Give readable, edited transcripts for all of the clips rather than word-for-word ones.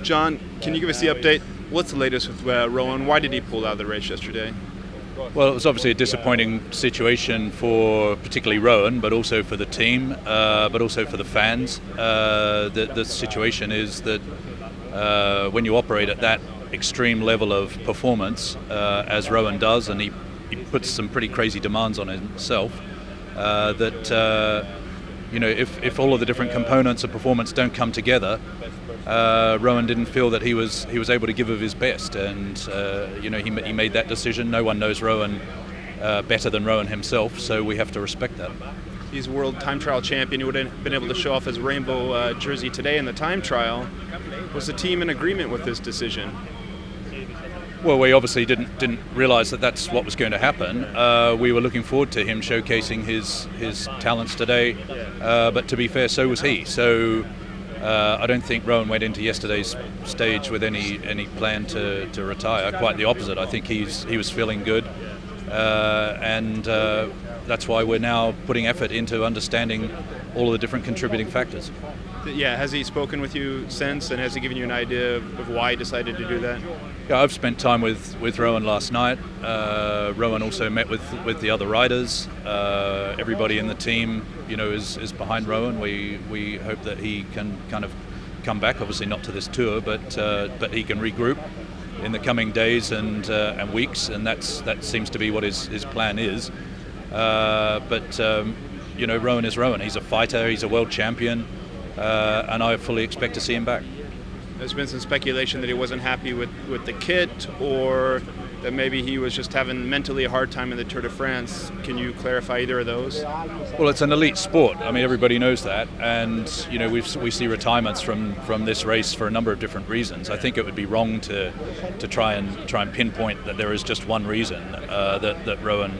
John, can you give us the update? What's the latest with Rohan? Why did he pull out of the race yesterday? Well, it was obviously a disappointing situation for particularly Rohan, but also for the team, but also for the fans. The situation is that when you operate at that extreme level of performance, as Rohan does, and he puts some pretty crazy demands on himself, if all of the different components of performance don't come together, Rohan didn't feel that he was able to give of his best, and he made that decision. No one knows Rohan better than Rohan himself, so we have to respect that. He's world time trial champion. He would have been able to show off his rainbow jersey today in the time trial. Was the team in agreement with this decision? Well, we obviously didn't realise that that's what was going to happen. We were looking forward to him showcasing his talents today, but to be fair, so was he. So I don't think Rohan went into yesterday's stage with any plan to retire. Quite the opposite. I think he was feeling good, and that's why we're now putting effort into understanding all of the different contributing factors. Yeah, has he spoken with you since, and has he given you an idea of why he decided to do that? Yeah, I've spent time with Rohan last night. Rohan also met with the other riders. Everybody in the team, is behind Rohan. We hope that he can kind of come back. Obviously not to this tour, but he can regroup in the coming days and weeks, and that seems to be what his plan is. Rohan is Rohan. He's a fighter. He's a world champion. And I fully expect to see him back. There's been some speculation that he wasn't happy with the kit, or that maybe he was just having mentally a hard time in the Tour de France. Can you clarify either of those? Well, it's an elite sport. I mean, everybody knows that, and we see retirements from this race for a number of different reasons. I think it would be wrong to try and pinpoint that there is just one reason that Rohan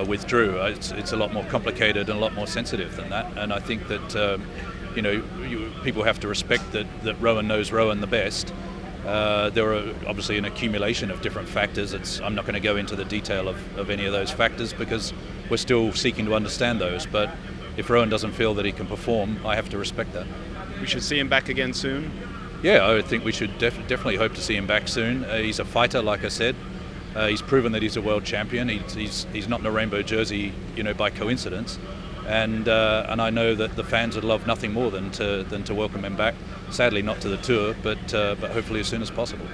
withdrew. It's a lot more complicated and a lot more sensitive than that, and I think that. People have to respect that Rohan knows Rohan the best. There are obviously an accumulation of different factors. I'm not going to go into the detail of any of those factors because we're still seeking to understand those. But if Rohan doesn't feel that he can perform, I have to respect that. We should see him back again soon? Yeah, I think we should definitely hope to see him back soon. He's a fighter, like I said. He's proven that he's a world champion. He's not in a rainbow jersey, by coincidence. And I know that the fans would love nothing more than to welcome him back. Sadly, not to the tour, but hopefully as soon as possible.